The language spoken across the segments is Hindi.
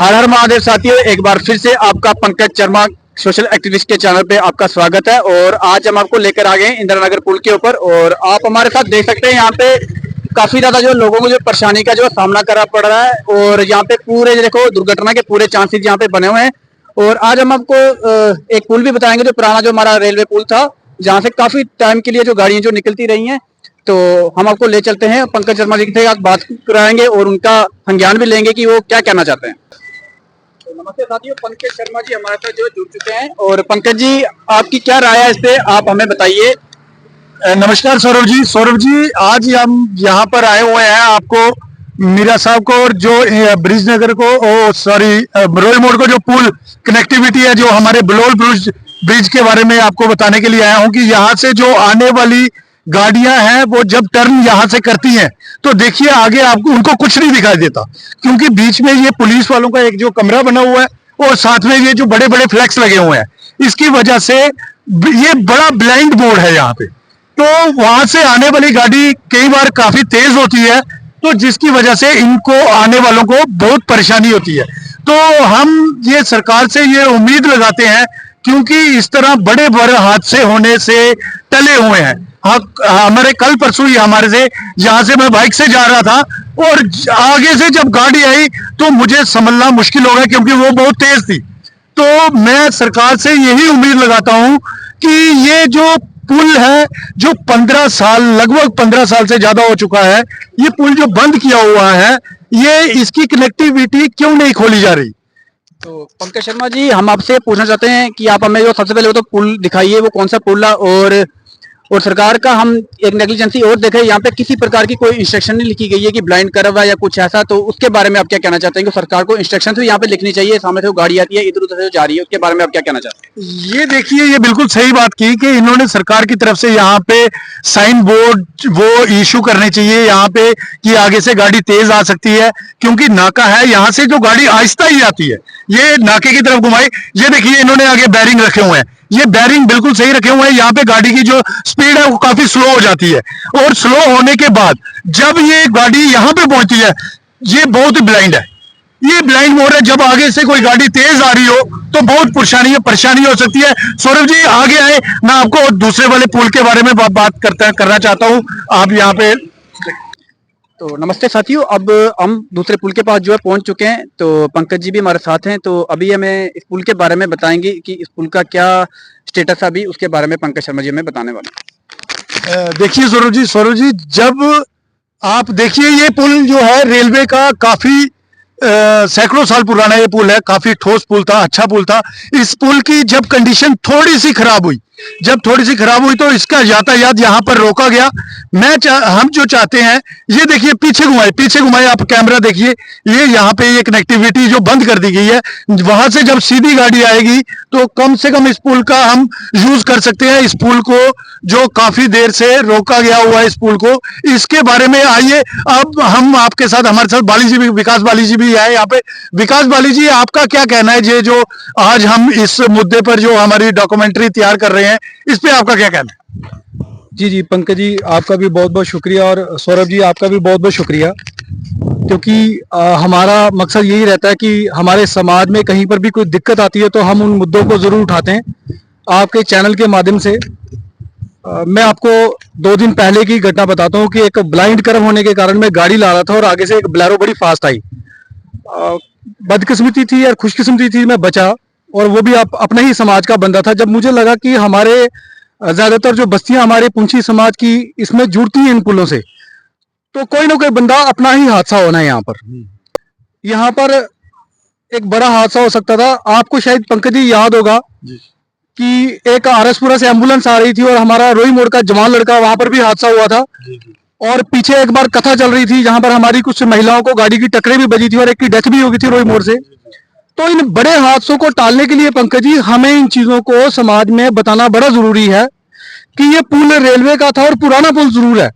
हर हर महादेव साथियों, एक बार फिर से आपका पंकज शर्मा सोशल एक्टिविस्ट के चैनल पे आपका स्वागत है। और आज हम आपको लेकर आ गए हैं इंदिरा नगर पुल के ऊपर। और आप हमारे साथ देख सकते हैं यहाँ पे काफी ज्यादा जो लोगों को जो परेशानी का जो सामना करना पड़ रहा है। और यहाँ पे पूरे देखो दुर्घटना के पूरे चांसेस यहाँ पे बने हुए हैं। और आज हम आपको एक पुल भी बताएंगे जो पुराना जो हमारा रेलवे पुल था, जहाँ से काफी टाइम के लिए जो गाड़ियां जो निकलती रही हैं। तो हम आपको ले चलते हैं, पंकज शर्मा जी से आप बात कराएंगे और उनका संज्ञान भी लेंगे कि वो क्या कहना चाहते हैं। नमस्ते साथियों, पंकज शर्मा जी हमारे साथ जो जुड़ चुके हैं। और पंकज जी, आपकी क्या राय है इस पे, आप हमें बताइए। नमस्कार सौरभ जी, आज हम यहाँ पर आए हुए हैं आपको मीरा साहब को और जो ब्रिज नगर को रोल मोड़ को जो पुल कनेक्टिविटी है जो हमारे बलोल ब्रिज के बारे में आपको बताने के लिए आया हूँ कि यहाँ से जो आने वाली गाड़ियां हैं वो जब टर्न यहाँ से करती हैं तो देखिए आगे आपको उनको कुछ नहीं दिखाई देता, क्योंकि बीच में ये पुलिस वालों का एक जो कमरा बना हुआ है और साथ में ये जो बड़े बड़े फ्लैक्स लगे हुए हैं, इसकी वजह से ये बड़ा ब्लाइंड मोड है यहाँ पे। तो वहां से आने वाली गाड़ी कई बार काफी तेज होती है, तो जिसकी वजह से इनको आने वालों को बहुत परेशानी होती है। तो हम ये सरकार से ये उम्मीद लगाते हैं, क्योंकि इस तरह बड़े बड़े हादसे होने से टले हुए हैं। हमारे कल परसों ही हमारे से यहाँ से मैं बाइक से जा रहा था और आगे से जब गाड़ी आई तो मुझे संभलना मुश्किल हो गया, क्योंकि वो बहुत तेज थी। तो मैं सरकार से यही उम्मीद लगाता हूं कि ये जो पुल है जो 15 साल लगभग 15 साल से ज्यादा हो चुका है, ये पुल जो बंद किया हुआ है, ये इसकी कनेक्टिविटी क्यों नहीं खोली जा रही। तो पंकज शर्मा जी, हम आपसे पूछना चाहते हैं कि आप हमें जो सबसे पहले वो तो पुल दिखाइए, वो कौन सा पुल है। और सरकार का हम एक नेग्लिजेंसी और देखें, यहाँ पे किसी प्रकार की कोई इंस्ट्रक्शन नहीं लिखी गई है कि ब्लाइंड कर्व है या कुछ ऐसा। तो उसके बारे में आप क्या कहना चाहते हैं कि सरकार को इंस्ट्रक्शन तो यहाँ पे लिखनी चाहिए, सामने से वो गाड़ी आती है इधर उधर से जा रही है, उसके बारे में आप क्या कहना चाहते हैं। ये देखिए, ये बिल्कुल सही बात की कि इन्होंने सरकार की तरफ से यहाँ पे साइन बोर्ड वो इशू करने चाहिए यहाँ पे कि आगे से गाड़ी तेज आ सकती है, क्योंकि नाका है, यहाँ से जो गाड़ी आहिस्ता ही आती है ये नाके की तरफ घुमाई। ये देखिए इन्होंने आगे बैरिंग रखे हुए हैं, ये बैरिंग बिल्कुल सही रखे हुए हैं। यहाँ पे गाड़ी की जो स्पीड है वो काफी स्लो हो जाती है, और स्लो होने के बाद जब ये गाड़ी यहाँ पे पहुंचती है, ये बहुत ही ब्लाइंड है, ये ब्लाइंड मोड है। जब आगे से कोई गाड़ी तेज आ रही हो तो बहुत परेशानी हो सकती है। सौरभ जी आगे आए, मैं आपको दूसरे वाले पुल के बारे में बात करना चाहता हूँ। आप यहाँ पे तो नमस्ते साथियों, अब हम दूसरे पुल के पास जो है पहुंच चुके हैं। तो पंकज जी भी हमारे साथ हैं, तो अभी हमें इस पुल के बारे में बताएंगे कि इस पुल का क्या स्टेटस है अभी, उसके बारे में पंकज शर्मा जी हमें बताने वाले। देखिए सौरभ जी, जब आप देखिए ये पुल जो है रेलवे का काफी सैकड़ों साल पुराना ये पुल है, काफी ठोस पुल था, अच्छा पुल था। इस पुल की जब कंडीशन थोड़ी सी खराब हुई तो इसका यातायात यहाँ पर रोका गया। हम जो चाहते हैं, ये देखिए पीछे घुमाए आप कैमरा देखिए, ये यहाँ पे ये कनेक्टिविटी जो बंद कर दी गई है, वहां से जब सीधी गाड़ी आएगी तो कम से कम इस पुल का हम यूज कर सकते हैं। इस पुल को जो काफी देर से रोका गया हुआ है, इस पुल को, इसके बारे में आइए अब हम आपके साथ, हमारे साथ विकास बाली जी भी है यहाँ पे। विकास बाली जी, आपका क्या कहना है ये जो आज हम इस मुद्दे पर जो हमारी डॉक्यूमेंट्री तैयार कर रहे हैं, इस पे आपका क्या कहना है। जी पंकज जी, आपका भी बहुत बहुत शुक्रिया, और सौरभ जी आपका भी बहुत बहुत शुक्रिया, क्योंकि हमारा मकसद यही रहता है कि हमारे समाज में कहीं पर भी कोई दिक्कत आती है तो हम उन मुद्दों को जरूर उठाते हैं। आपके चैनल के माध्यम से मैं आपको 2 दिन पहले की घटना बताता हूँ कि एक ब्लाइंड कर्व होने के कारण मैं गाड़ी ला रहा था और आगे से एक बोलेरो बड़ी फास्ट आई। बदकिस्मती थी या खुशकिस्मती थी, मैं बचा, और वो भी अपने ही समाज का बंदा था। जब मुझे लगा कि हमारे ज्यादातर जो बस्तियां हमारे पुंछी समाज की इसमें जुड़ती हैं इन पुलों से, तो कोई ना कोई बंदा अपना ही हादसा होना है यहाँ पर एक बड़ा हादसा हो सकता था। आपको शायद पंकज जी याद होगा कि एक आरएसपुरा से एम्बुलेंस आ रही थी और हमारा रोई मोड़ का जवान लड़का, वहां पर भी हादसा हुआ था। और पीछे एक बार कथा चल रही थी जहां पर हमारी कुछ महिलाओं को गाड़ी की टक्करें भी बजी थी और एक की डेथ भी हो गई थी रोई मोड़ से। तो इन बड़े हादसों को टालने के लिए पंकज जी, हमें इन चीजों को समाज में बताना बड़ा जरूरी है कि ये पुल रेलवे का था और पुराना पुल जरूर है,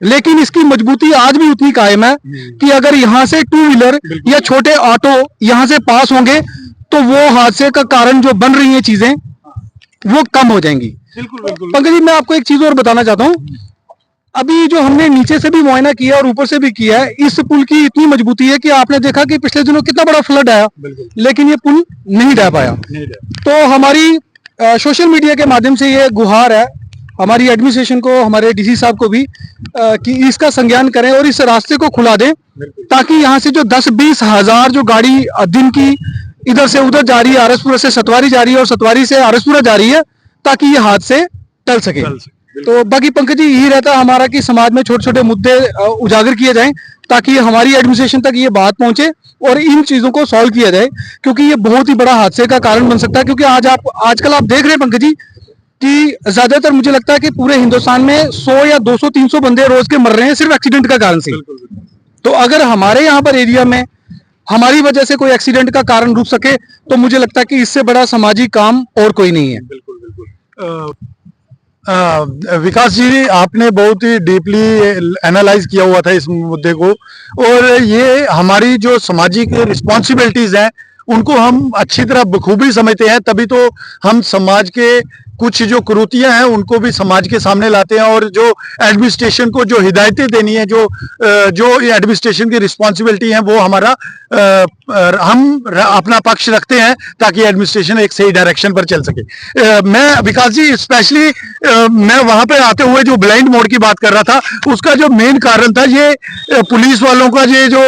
लेकिन इसकी मजबूती आज भी उतनी कायम है कि अगर यहाँ से 2 व्हीलर या छोटे ऑटो यहाँ से पास होंगे तो वो हादसे का कारण जो बन रही हैं चीजें वो कम हो जाएंगी। पंकज जी, मैं आपको एक चीज और बताना चाहता हूँ अभी जो हमने नीचे से भी मुआयना किया और ऊपर से भी किया है, इस पुल की इतनी मजबूती है कि आपने देखा कि पिछले दिनों कितना बड़ा फ्लड आया, लेकिन ये पुल नहीं ढह पाया। तो हमारी सोशल मीडिया के माध्यम से ये गुहार है हमारी एडमिनिस्ट्रेशन को, हमारे डीसी साहब को भी कि इसका संज्ञान करें और इस रास्ते को खुला दें, ताकि यहाँ से जो 10-20 हजार जो गाड़ी दिन की इधर से उधर जा रही है, आरसपुरा से सतवारी जा रही है और सतवारी से आरसपुरा जा रही है, ताकि ये हादसे टल सके। तो बाकी पंकज जी यही रहता है हमारा कि समाज में छोटे छोटे मुद्दे उजागर किए जाएं, ताकि हमारी एडमिनिस्ट्रेशन तक ये बात पहुंचे और इन चीजों को सॉल्व किया जाए, क्योंकि ये बहुत ही बड़ा हादसे का कारण बन सकता है। क्योंकि आजकल आप देख रहे हैं पंकज जी कि ज्यादातर मुझे लगता है कि पूरे हिंदुस्तान में 100 या 200-300 बंदे रोज के मर रहे हैं सिर्फ एक्सीडेंट का कारण से। तो अगर हमारे यहाँ पर एरिया में हमारी वजह से कोई एक्सीडेंट का कारण रुक सके, तो मुझे लगता है कि इससे बड़ा सामाजिक काम और कोई नहीं है। विकास जी, आपने बहुत ही डीपली एनालाइज किया हुआ था इस मुद्दे को, और ये हमारी जो सामाजिक रिस्पॉन्सिबिलिटीज हैं उनको हम अच्छी तरह बखूबी समझते हैं, तभी तो हम समाज के कुछ जो कुरीतियां हैं उनको भी समाज के सामने लाते हैं, और जो एडमिनिस्ट्रेशन को जो हिदायतें देनी है, जो एडमिनिस्ट्रेशन की रिस्पॉन्सिबिलिटी है, वो हमारा हम अपना पक्ष रखते हैं ताकि एडमिनिस्ट्रेशन एक सही डायरेक्शन पर चल सके। मैं विकास जी स्पेशली मैं वहां पे आते हुए जो ब्लाइंड मोड की बात कर रहा था, उसका जो मेन कारण था ये पुलिस वालों का ये जो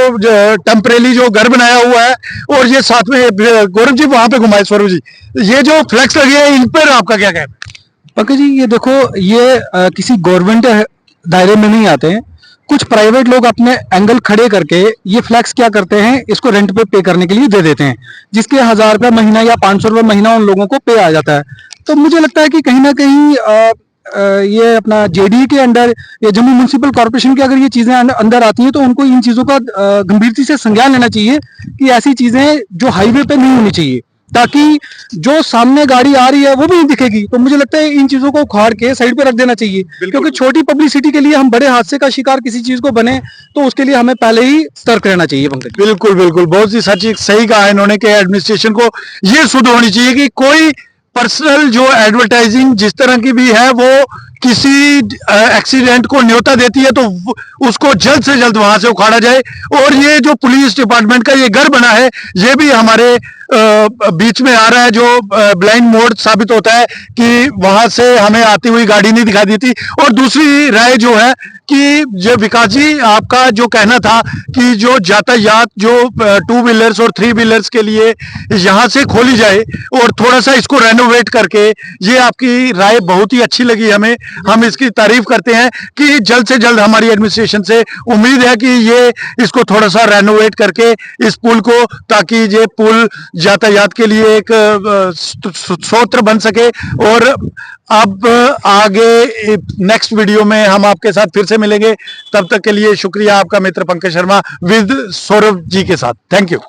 टेम्परेली जो घर बनाया हुआ है, और ये साथ में गौरव जी वहां पे घुमाए, स्वरूप जी ये जो फ्लैक्स लगे हैं इन पर आपका क्या कहना है? पंकज जी ये देखो, ये किसी गवर्नमेंट दायरे में नहीं आते हैं। कुछ प्राइवेट लोग अपने एंगल खड़े करके ये फ्लैक्स क्या करते हैं, इसको रेंट पे करने के लिए दे देते हैं, जिसके 1000 रुपये महीना या 500 रुपये महीना उन लोगों को पे आ जाता है। तो मुझे लगता है कि कहीं ना कहीं ये अपना जेडी के अंडर या जम्मू म्युनिसिपल कॉर्पोरेशन की अगर ये चीजें अंदर आती हैं, तो उनको इन चीजों का गंभीरता से संज्ञान लेना चाहिए कि ऐसी चीजें जो हाईवे पे नहीं होनी चाहिए, ताकि जो सामने गाड़ी आ रही है वो भी नहीं दिखेगी। तो मुझे लगता है इन चीजों को उखाड़ के साइड पे रख देना चाहिए, क्योंकि छोटी पब्लिसिटी के लिए हम बड़े हादसे का शिकार किसी चीज को बने, तो उसके लिए हमें पहले ही सतर्क रहना चाहिए। पंकज बिल्कुल बिल्कुल, बहुत ही सही कहा इन्होंने कि एडमिनिस्ट्रेशन को ये शुद्ध होनी चाहिए कि कोई पर्सनल जो एडवर्टाइजिंग जिस तरह की भी है वो किसी एक्सीडेंट को न्योता देती है, तो उसको जल्द से जल्द वहां से उखाड़ा जाए। और ये जो पुलिस डिपार्टमेंट का ये घर बना है, ये भी हमारे बीच में आ रहा है, जो ब्लाइंड मोड साबित होता है कि वहां से हमें आती हुई गाड़ी नहीं दिखाई देती। और दूसरी राय जो है कि जो विकास जी आपका जो कहना था कि जो यातायात जो 2 व्हीलर्स और 3 व्हीलर्स के लिए यहाँ से खोली जाए और थोड़ा सा इसको रेनोवेट करके, ये आपकी राय बहुत ही अच्छी लगी हमें, हम इसकी तारीफ करते हैं कि जल्द से जल्द हमारी एडमिनिस्ट्रेशन से उम्मीद है कि ये इसको थोड़ा सा रेनोवेट करके इस पुल को, ताकि ये पुल यातायात के लिए एक स्रोत बन सके। और अब आगे नेक्स्ट वीडियो में हम आपके साथ फिर से मिलेंगे, तब तक के लिए शुक्रिया आपका मित्र पंकज शर्मा विद सौरभ जी के साथ। Thank you.